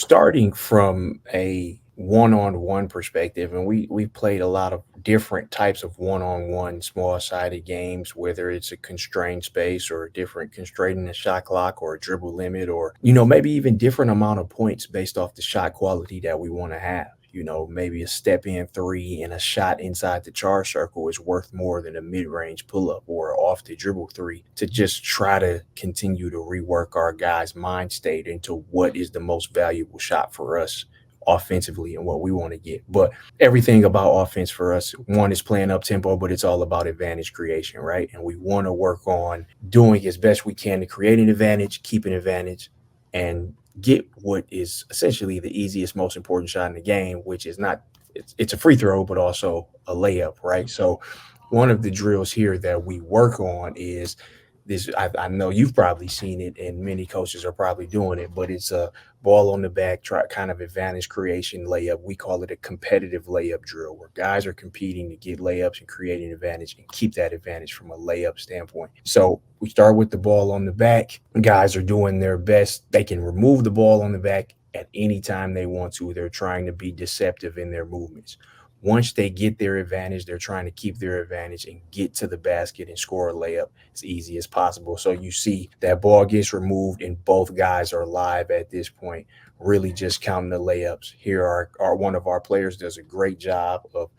starting from a one-on-one perspective, and we played a lot of different types of one-on-one small-sided games, whether it's a constrained space or a different constraining the shot clock or a dribble limit, or maybe even different amount of points based off the shot quality that we want to have. Maybe a step in three and a shot inside the charge circle is worth more than a mid range pull up or off the dribble three, to just try to continue to rework our guys' mind state into what is the most valuable shot for us offensively and what we want to get. But everything about offense for us, one is playing up tempo, but it's all about advantage creation, right? And we want to work on doing as best we can to create an advantage, keep an advantage, and get what is essentially the easiest, most important shot in the game, which is not it's a free throw, but also a layup, right? So one of the drills here that we work on is this. I know you've probably seen it, and many coaches are probably doing it, but it's a ball on the back, try kind of advantage creation layup. We call it a competitive layup drill, where guys are competing to get layups and create an advantage and keep that advantage from a layup standpoint. So we start with the ball on the back. Guys are doing their best. They can remove the ball on the back at any time they want to. They're trying to be deceptive in their movements. Once they get their advantage, they're trying to keep their advantage and get to the basket and score a layup as easy as possible. So you see that ball gets removed and both guys are live at this point, really just counting the layups. Here are one of our players does a great job of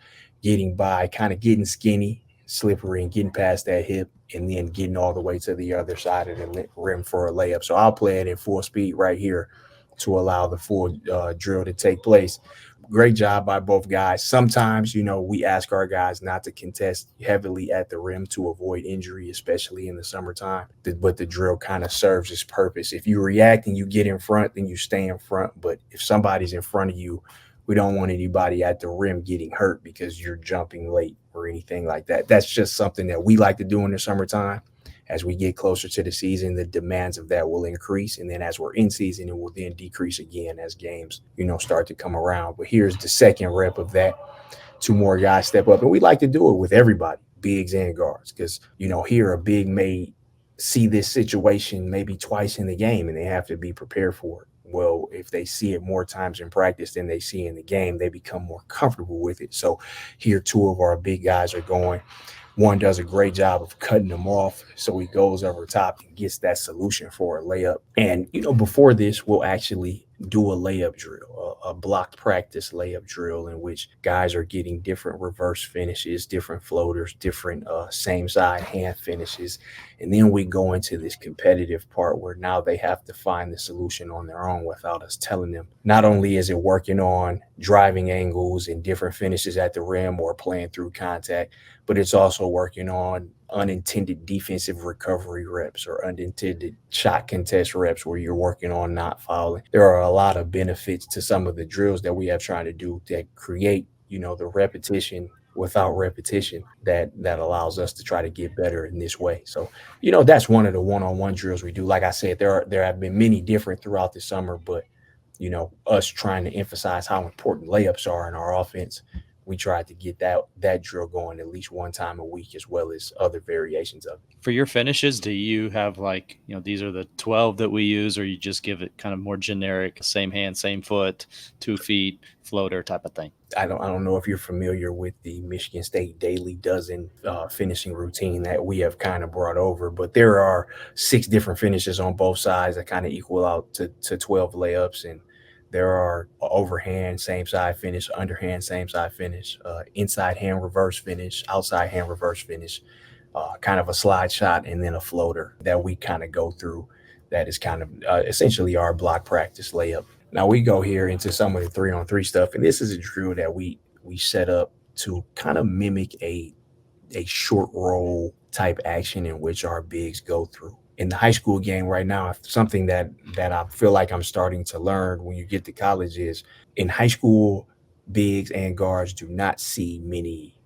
getting by, kind of getting skinny, slippery, and getting past that hip, and then getting all the way to the other side of the rim for a layup. So I'll play it in full speed right here to allow the full drill to take place. Great job by both guys. Sometimes, we ask our guys not to contest heavily at the rim to avoid injury, especially in the summertime. But the drill kind of serves its purpose. If you react and you get in front, then you stay in front. But if somebody's in front of you, we don't want anybody at the rim getting hurt because you're jumping late or anything like that. That's just something that we like to do in the summertime. As we get closer to the season, the demands of that will increase. And then as we're in season, it will then decrease again as games, start to come around. But here's the second rep of that. Two more guys step up. And we like to do it with everybody, bigs and guards, because, here a big may see this situation maybe twice in the game and they have to be prepared for it. Well, if they see it more times in practice than they see in the game, they become more comfortable with it. So here, two of our big guys are going. One does a great job of cutting them off. So he goes over top and gets that solution for a layup. And, before this, we'll actually do a layup drill, a blocked practice layup drill in which guys are getting different reverse finishes, different floaters, different same side hand finishes. And then we go into this competitive part where now they have to find the solution on their own without us telling them. Not only is it working on driving angles and different finishes at the rim or playing through contact, but it's also working on unintended defensive recovery reps or unintended shot contest reps where you're working on not fouling. There are a lot of benefits to some of the drills that we have trying to do that create, the repetition without repetition that allows us to try to get better in this way. So, that's one of the one-on-one drills we do. Like I said, there have been many different throughout the summer, but us trying to emphasize how important layups are in our offense, we tried to get that drill going at least one time a week, as well as other variations of it. For your finishes, do you have like, these are the 12 that we use, or you just give it kind of more generic, same hand, same foot, 2 feet, floater type of thing? I don't know if you're familiar with the Michigan State Daily Dozen finishing routine that we have kind of brought over, but there are six different finishes on both sides that kind of equal out to 12 layups. And there are overhand same side finish, underhand same side finish, inside hand reverse finish, outside hand reverse finish, kind of a slide shot, and then a floater that we kind of go through. That is kind of essentially our block practice layup. Now we go here into some of the 3-on-3 stuff, and this is a drill that we set up to kind of mimic a short roll type action in which our bigs go through. In the high school game right now, something that I feel like I'm starting to learn when you get to college is, in high school, bigs and guards do not see many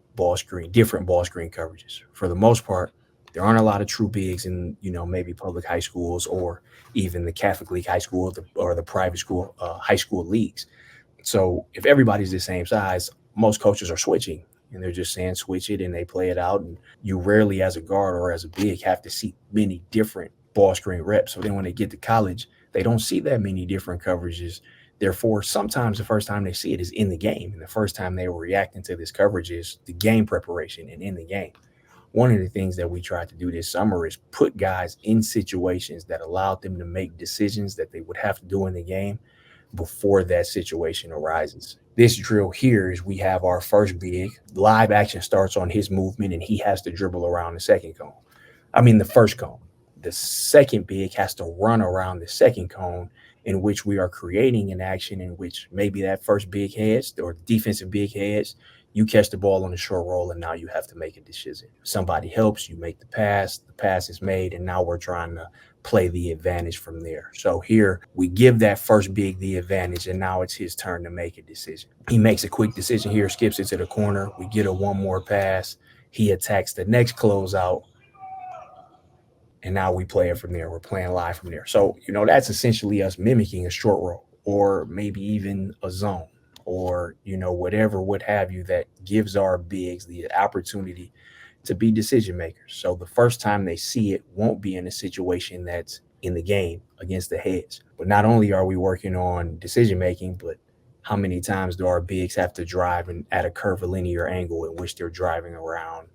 different ball screen coverages. For the most part, there aren't a lot of true bigs in, maybe public high schools or even the Catholic League high school or the private school high school leagues. So if everybody's the same size, most coaches are switching and they're just saying switch it and they play it out. And you rarely, as a guard or as a big, have to see many different ball screen reps. So then when they get to college, they don't see that many different coverages. Therefore, sometimes the first time they see it is in the game. And the first time they were reacting to this coverage is the game preparation and in the game. One of the things that we tried to do this summer is put guys in situations that allowed them to make decisions that they would have to do in the game before that situation arises. This drill here is we have our first big live action starts on his movement and he has to dribble around the second cone. I mean, the first cone. The second big has to run around the second cone, in which we are creating an action in which maybe that first big heads or defensive big heads, you catch the ball on the short roll, and now you have to make a decision. Somebody helps, you make the pass is made, and now we're trying to play the advantage from there. So here we give that first big the advantage, and now it's his turn to make a decision. He makes a quick decision here, skips it to the corner. We get a one more pass. He attacks the next closeout, and now we play it from there. We're playing live from there. So, that's essentially us mimicking a short roll or maybe even a zone or, whatever, what have you, that gives our bigs the opportunity to be decision makers. So the first time they see it won't be in a situation that's in the game against the heads. But not only are we working on decision making, but how many times do our bigs have to drive and at a curvilinear angle in which they're driving around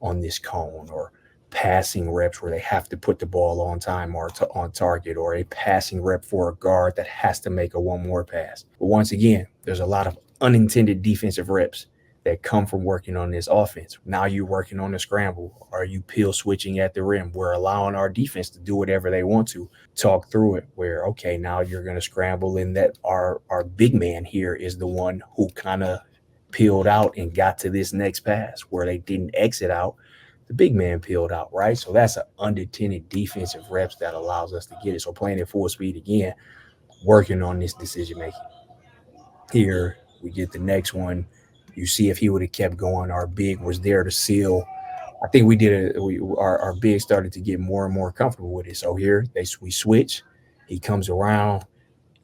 on this cone, or passing reps where they have to put the ball on time or on target, or a passing rep for a guard that has to make a one more pass. But once again, there's a lot of unintended defensive reps that come from working on this offense. Now you're working on the scramble. Are you peel switching at the rim? We're allowing our defense to do whatever they want to. Talk through it where, okay, now you're going to scramble, and that our big man here is the one who kind of peeled out and got to this next pass where they didn't exit out. The big man peeled out, right? So that's an unintended defensive reps that allows us to get it. So playing at full speed again, working on this decision making. Here we get the next one. You see, if he would have kept going, our big was there to seal. I think we did it. Our big started to get more and more comfortable with it. So here we switch. He comes around,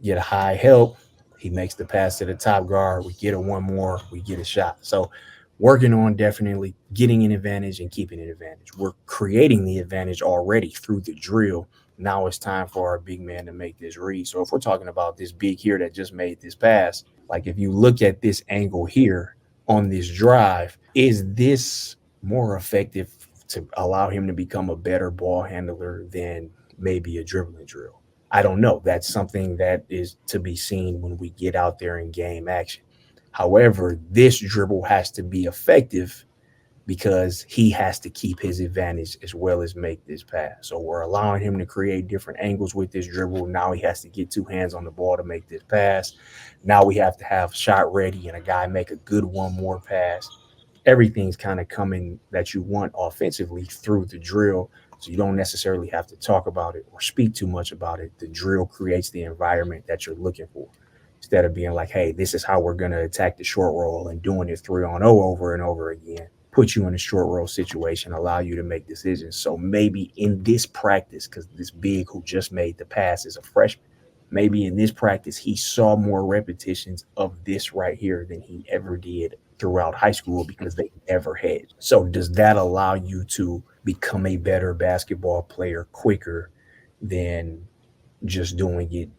get a high help. He makes the pass to the top guard. We get a one more. We get a shot. So working on definitely getting an advantage and keeping an advantage. We're creating the advantage already through the drill. Now it's time for our big man to make this read. So if we're talking about this big here that just made this pass, like if you look at this angle here on this drive, is this more effective to allow him to become a better ball handler than maybe a dribbling drill? I don't know. That's something that is to be seen when we get out there in game action. However, this dribble has to be effective because he has to keep his advantage as well as make this pass. So we're allowing him to create different angles with this dribble. Now he has to get two hands on the ball to make this pass. Now we have to have shot ready and a guy make a good one more pass. Everything's kind of coming that you want offensively through the drill. So you don't necessarily have to talk about it or speak too much about it. The drill creates the environment that you're looking for, instead of being like, hey, this is how we're going to attack the short roll and doing it 3-on-0 over and over again. Put you in a short roll situation, allow you to make decisions. So maybe in this practice, because this big who just made the pass is a freshman, maybe in this practice he saw more repetitions of this right here than he ever did throughout high school because they never had. So does that allow you to become a better basketball player quicker than just doing it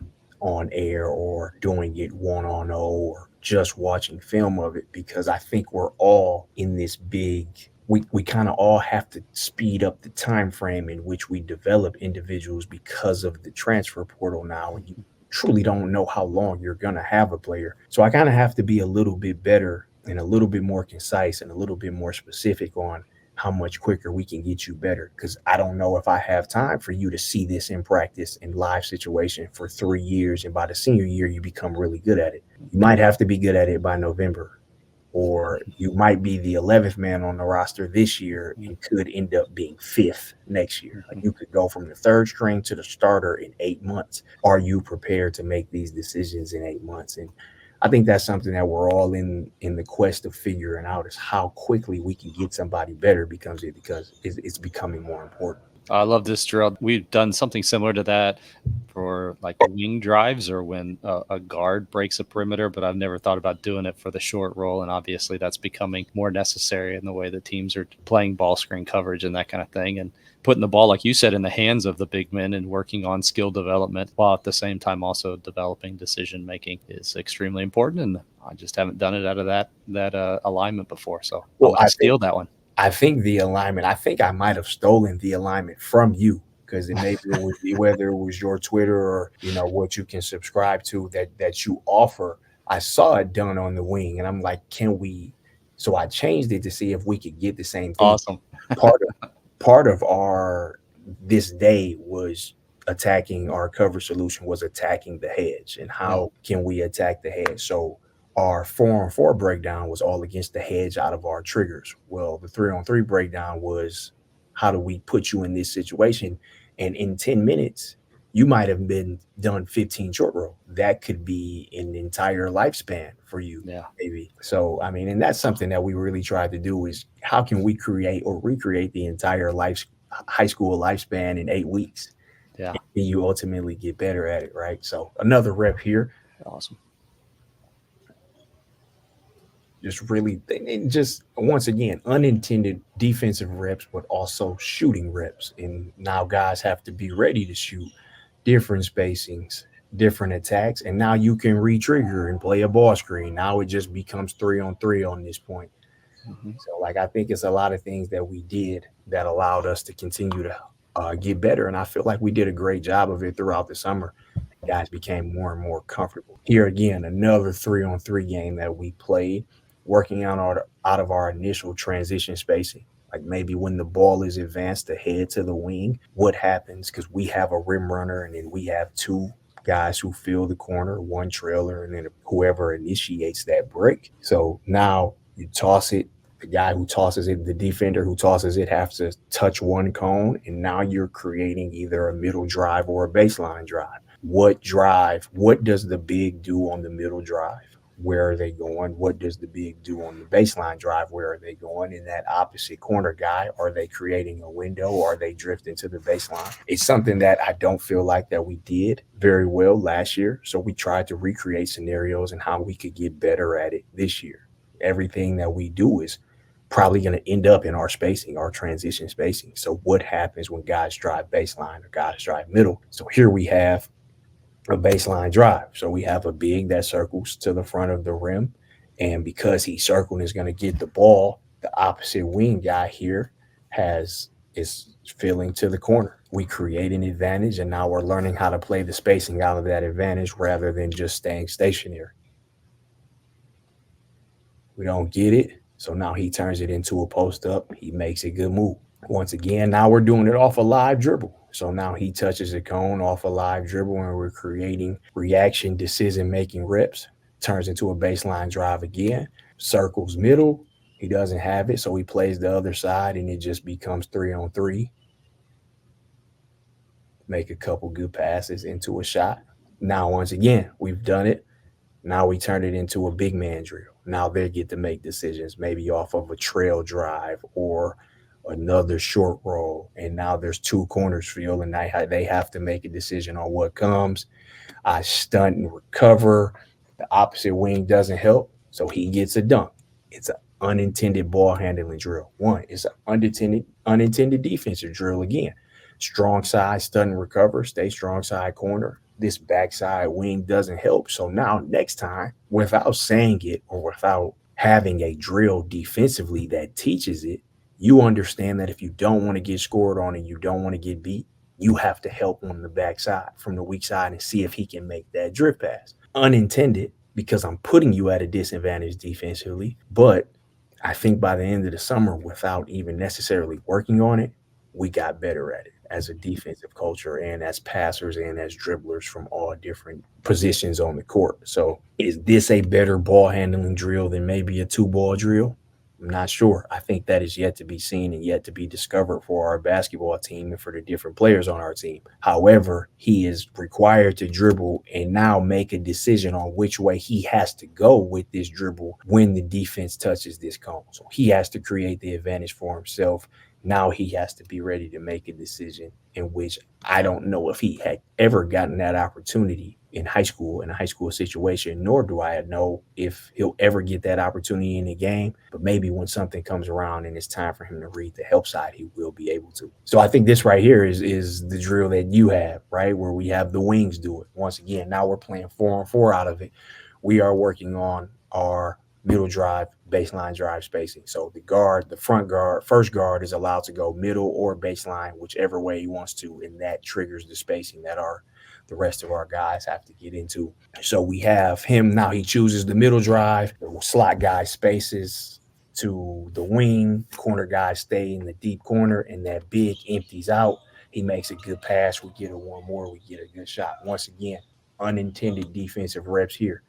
on air or doing it 1-on-0 or just watching film of it? Because I think we're all in this big, we kind of all have to speed up the time frame in which we develop individuals because of the transfer portal now, and you truly don't know how long you're going to have a player. So I kind of have to be a little bit better and a little bit more concise and a little bit more specific on how much quicker we can get you better, because I don't know if I have time for you to see this in practice in live situation for 3 years, and by the senior year you become really good at it. You might have to be good at it by November, or you might be the 11th man on the roster this year and could end up being fifth next year. Like you could go from the third string to the starter in 8 months. Are you prepared to make these decisions in 8 months? And I think that's something that we're all in the quest of figuring out, is how quickly we can get somebody better because it's becoming more important. I love this drill. We've done something similar to that for like wing drives or when a guard breaks a perimeter, but I've never thought about doing it for the short roll. And obviously, that's becoming more necessary in the way that teams are playing ball screen coverage and that kind of thing. And putting the ball, like you said, in the hands of the big men and working on skill development while at the same time also developing decision making is extremely important. And I just haven't done it out of that alignment before, so I Well, might steal that one. I think the alignment, I think I might have stolen the alignment from you because it maybe it would be whether it was your Twitter or what you can subscribe to that you offer. I saw it done on the wing and I'm like, can we? So I changed it to see if we could get the same thing. Awesome. Part of part of our this day was attacking our cover solution was attacking the hedge and Yeah. how can we attack the hedge. So our 4-on-4 breakdown was all against the hedge out of our triggers. Well, the 3-on-3 breakdown was how do we put you in this situation? And in 10 minutes, you might have been done 15 short row. That could be an entire lifespan for you, Yeah. maybe. So, I mean, and that's something that we really tried to do is how can we create or recreate the entire high school lifespan in 8 weeks? Yeah. And you ultimately get better at it, right? So another rep here. Awesome. Just really and just once again unintended defensive reps but also shooting reps, and now guys have to be ready to shoot different spacings, different attacks, and now you can re-trigger and play a ball screen. Now it just becomes 3-on-3 on this point. Hmm. So like I think it's a lot of things that we did that allowed us to continue to get better, and I feel like we did a great job of it throughout the summer. Guys became more and more comfortable. Here again, another 3-on-3 game that we played, working out of our initial transition spacing. Like maybe when the ball is advanced ahead to the wing, what happens? Because we have a rim runner and then we have two guys who fill the corner, one trailer, and then whoever initiates that break. So now you toss it. The guy who tosses it, the defender who tosses it, has to touch one cone, and now you're creating either a middle drive or a baseline drive. What does the big do on the middle drive? Where are they going? What does the big do on the baseline drive? Where are they going? In that opposite corner guy, are they creating a window or are they drifting to the baseline? It's something that I don't feel like that we did very well last year. So we tried to recreate scenarios and how we could get better at it this year. Everything that we do is probably going to end up in our spacing, our transition spacing. So what happens when guys drive baseline or guys drive middle? So here we have a baseline drive. So we have a big that circles to the front of the rim. And because he's circling is going to get the ball, the opposite wing guy here is filling to the corner. We create an advantage and now we're learning how to play the spacing out of that advantage rather than just staying stationary. We don't get it. So now he turns it into a post up. He makes a good move. Once again, now we're doing it off a live dribble. So now he touches a cone off a live dribble and we're creating reaction decision making reps. Turns into a baseline drive again, circles middle. He doesn't have it. So he plays the other side and it just becomes 3-on-3. Make a couple good passes into a shot. Now, once again, we've done it. Now we turn it into a big man drill. Now they get to make decisions, maybe off of a trail drive or another short roll. And now there's two corners field, and they have to make a decision on what comes. I stunt and recover. The opposite wing doesn't help, so he gets a dunk. It's an unintended ball handling drill. One, it's an unintended defensive drill again. Strong side, stunt and recover, stay strong side corner. This backside wing doesn't help. So now next time, without saying it or without having a drill defensively that teaches it, you understand that if you don't want to get scored on and you don't want to get beat, you have to help on the backside from the weak side and see if he can make that drift pass. Unintended because I'm putting you at a disadvantage defensively. But I think by the end of the summer, without even necessarily working on it, we got better at it as a defensive culture and as passers and as dribblers from all different positions on the court. So is this a better ball handling drill than maybe a two ball drill? I'm not sure. I think that is yet to be seen and yet to be discovered for our basketball team and for the different players on our team. However, he is required to dribble and now make a decision on which way he has to go with this dribble when the defense touches this cone. So he has to create the advantage for himself Now he has to be ready to make a decision in which I don't know if he had ever gotten that opportunity in high school, in a high school situation, nor do I know if he'll ever get that opportunity in the game. But maybe when something comes around and it's time for him to read the help side, he will be able to. So I think this right here is the drill that you have, right? Where we have the wings do it. Once again, now we're playing 4-on-4 out of it. We are working on our middle drive, baseline drive spacing. So the guard, the front guard, first guard is allowed to go middle or baseline, whichever way he wants to, and that triggers the spacing that the rest of our guys have to get into. So we have him now. He chooses the middle drive. The slot guy spaces to the wing. Corner guys stay in the deep corner, and that big empties out. He makes a good pass. We get a one more. We get a good shot. Once again, unintended defensive reps here.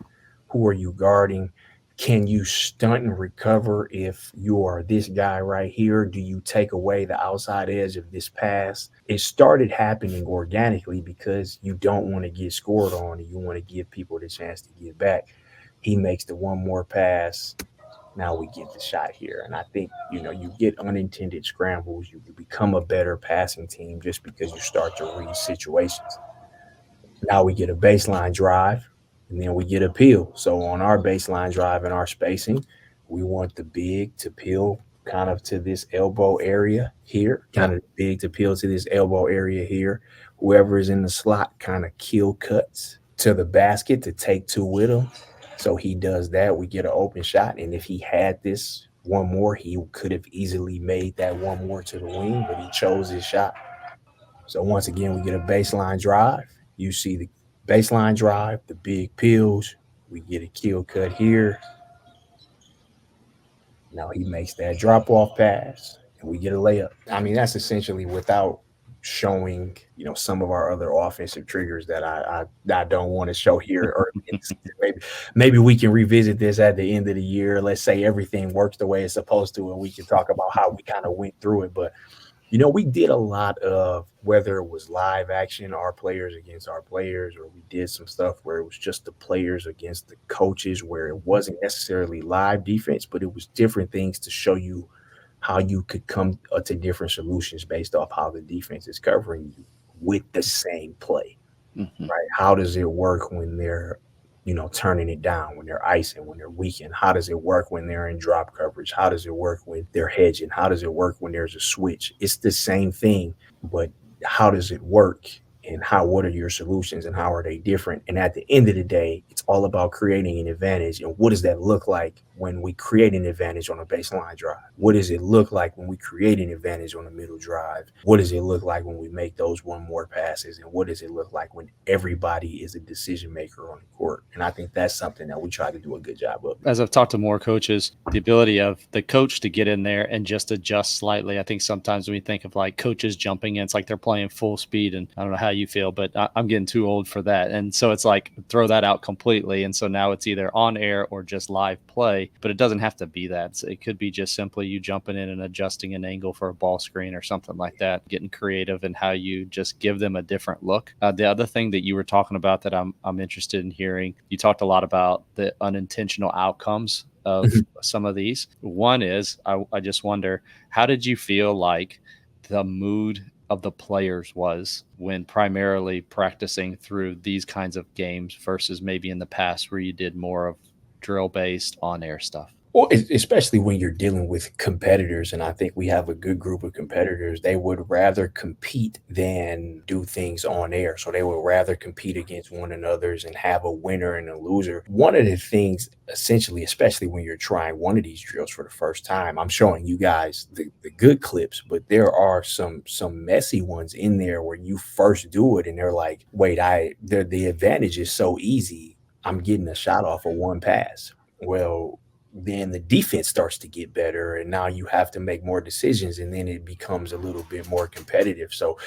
Who are you guarding? Can you stunt and recover if you are this guy right here? Do you take away the outside edge of this pass? It started happening organically because you don't want to get scored on and you want to give people the chance to get back. He makes the one more pass. Now we get the shot here. And I think, you get unintended scrambles. You become a better passing team just because you start to read situations. Now we get a baseline drive and then we get a peel. So on our baseline drive and our spacing, we want the big to peel kind of to this elbow area here, kind of big to peel to this elbow area here. Whoever is in the slot kind of kill cuts to the basket to take two with him. So he does that. We get an open shot. And if he had this one more, he could have easily made that one more to the wing, but he chose his shot. So once again, we get a baseline drive. You see the baseline drive, the big peels. We get a kill cut here. Now he makes that drop off pass, and we get a layup. I mean, that's essentially without showing, some of our other offensive triggers that I don't want to show here early in the season. Maybe we can revisit this at the end of the year. Let's say everything works the way it's supposed to, and we can talk about how we kind of went through it. But we did a lot of whether it was live action, our players against our players, or we did some stuff where it was just the players against the coaches, where it wasn't necessarily live defense, but it was different things to show you how you could come to different solutions based off how the defense is covering you with the same play, Mhm. right? How does it work when they're turning it down, when they're icing, when they're weakened? How does it work when they're in drop coverage? How does it work when they're hedging? How does it work when there's a switch? It's the same thing, but how does it work? And what are your solutions and how are they different? And at the end of the day, it's all about creating an advantage. And what does that look like when we create an advantage on a baseline drive? What does it look like when we create an advantage on a middle drive? What does it look like when we make those one more passes? And what does it look like when everybody is a decision maker on the court? And I think that's something that we try to do a good job of. As I've talked to more coaches, the ability of the coach to get in there and just adjust slightly. I think sometimes when we think of like coaches jumping in, it's like they're playing full speed. And I don't know how you feel, but I'm getting too old for that. And so it's like throw that out completely. And so now it's either on air or just live play, but it doesn't have to be that. So it could be just simply you jumping in and adjusting an angle for a ball screen or something like that, getting creative in how you just give them a different look. The other thing that you were talking about that I'm interested in hearing, you talked a lot about the unintentional outcomes of some of these. One is I just wonder, how did you feel like the mood of the players was when primarily practicing through these kinds of games versus maybe in the past where you did more of drill based on air stuff? Well, especially when you're dealing with competitors, and I think we have a good group of competitors, they would rather compete than do things on air. So they would rather compete against one another's and have a winner and a loser. One of the things, essentially, especially when you're trying one of these drills for the first time, I'm showing you guys the good clips, but there are some messy ones in there where you first do it and they're like, wait, the advantage is so easy. I'm getting a shot off of one pass. Well, then the defense starts to get better and now you have to make more decisions and then it becomes a little bit more competitive. So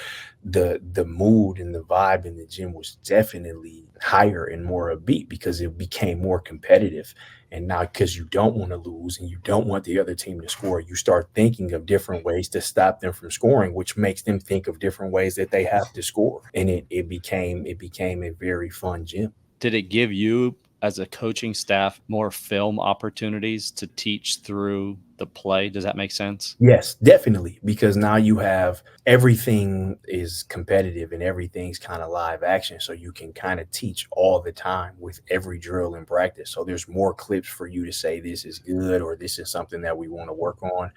the mood and the vibe in the gym was definitely higher and more upbeat because it became more competitive. And now because you don't want to lose and you don't want the other team to score, you start thinking of different ways to stop them from scoring, which makes them think of different ways that they have to score. And it became a very fun gym. Did it give you as a coaching staff, more film opportunities to teach through the play. Does that make sense? Yes, definitely, because now you have everything is competitive and everything's kind of live action. So you can kind of teach all the time with every drill and practice. So there's more clips for you to say this is good or this is something that we want to work on.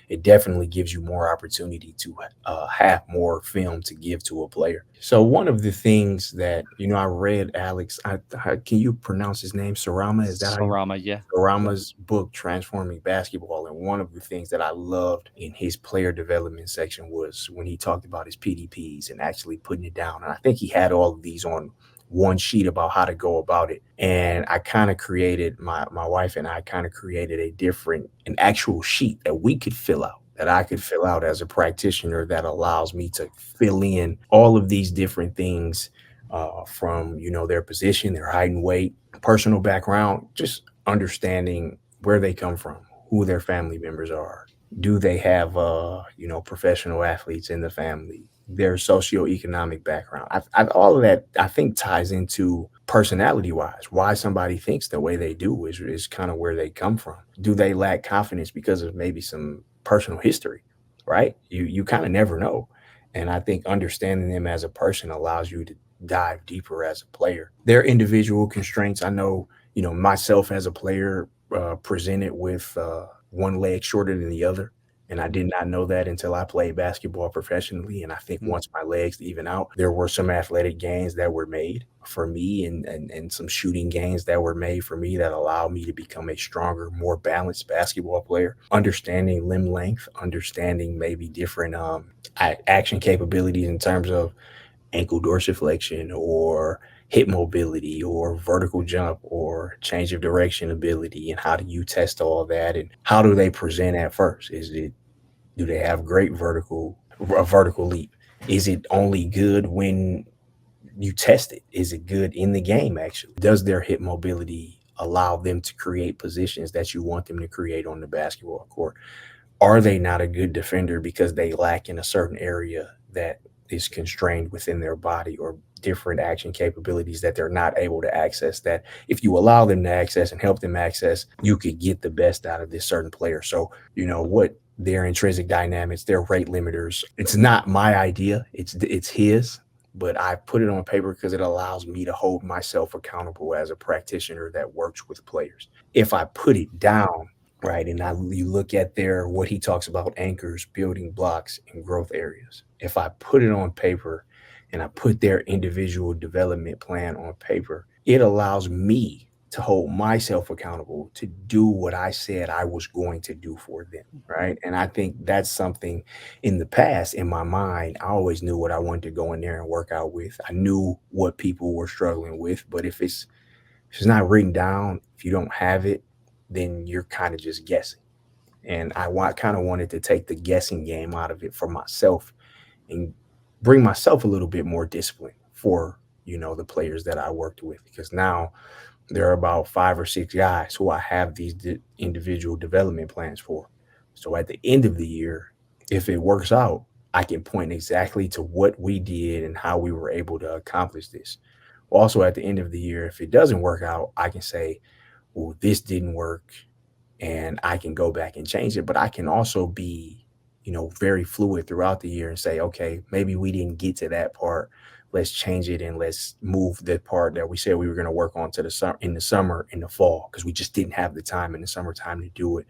It definitely gives you more opportunity to have more film to give to a player. So one of the things that I read Alex, can you pronounce his name? Sarama, is that how you Sorama, yeah. Yep. Rama's book, Transforming Basketball. And one of the things that I loved in his player development section was when he talked about his PDPs and actually putting it down. And I think he had all of these on one sheet about how to go about it. And I kind of created my wife and I kind of created an actual sheet that we could fill out. That I could fill out as a practitioner that allows me to fill in all of these different things from their position, their height and weight, personal background, just understanding where they come from, who their family members are. Do they have professional athletes in the family? Their socioeconomic background. All of that I think ties into personality wise. Why somebody thinks the way they do is kind of where they come from. Do they lack confidence because of maybe some personal history? Right? You kind of never know. And I think understanding them as a person allows you to dive deeper as a player. Their individual constraints. I know myself as a player presented with one leg shorter than the other. And I did not know that until I played basketball professionally. And I think Mm. once my legs even out, there were some athletic gains that were made for me and some shooting gains that were made for me that allowed me to become a stronger, more balanced basketball player. Understanding limb length, understanding maybe different action capabilities in terms of ankle dorsiflexion or hip mobility or vertical jump or change of direction ability, and how do you test all that and how do they present at first? Do they have great vertical leap? Is it only good when you test it? Is it good in the game actually? Does their hip mobility allow them to create positions that you want them to create on the basketball court? Are they not a good defender because they lack in a certain area that is constrained within their body, or different action capabilities that they're not able to access, that if you allow them to access and help them access, you could get the best out of this certain player? So, what their intrinsic dynamics, their rate limiters. It's not my idea. It's his, but I put it on paper because it allows me to hold myself accountable as a practitioner that works with players. If I put it down, right, and you look at what he talks about: anchors, building blocks, and growth areas. If I put it on paper and I put their individual development plan on paper, it allows me to hold myself accountable to do what I said I was going to do for them. Right. And I think that's something in the past in my mind. I always knew what I wanted to go in there and work out with. I knew what people were struggling with. But if it's not written down, if you don't have it, then you're kind of just guessing. And kind of wanted to take the guessing game out of it for myself and bring myself a little bit more discipline for the players that I worked with, because now there are about 5 or 6 guys who I have these individual development plans for. So at the end of the year, if it works out, I can point exactly to what we did and how we were able to accomplish this. Also, at the end of the year, if it doesn't work out, I can say, well, this didn't work and I can go back and change it. But I can also be, very fluid throughout the year and say, okay, maybe we didn't get to that part. Let's change it and let's move the part that we said we were going to work on to the summer, in the fall, because we just didn't have the time in the summertime to do it.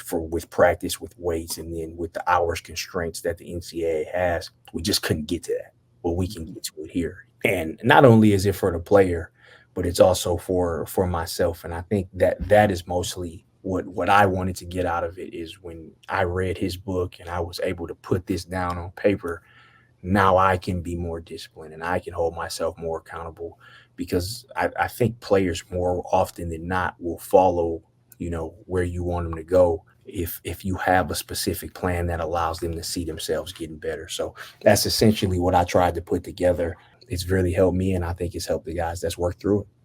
For with practice, with weights, and then with the hours constraints that the NCAA has, we just couldn't get to that. Well, we can Mhm. get to it here. And not only is it for the player, but it's also for myself. And I think that is mostly what I wanted to get out of it, is when I read his book and I was able to put this down on paper. Now I can be more disciplined and I can hold myself more accountable, because I think players more often than not will follow, where you want them to go, if you have a specific plan that allows them to see themselves getting better. So that's essentially what I tried to put together. It's really helped me, and I think it's helped the guys that's worked through it.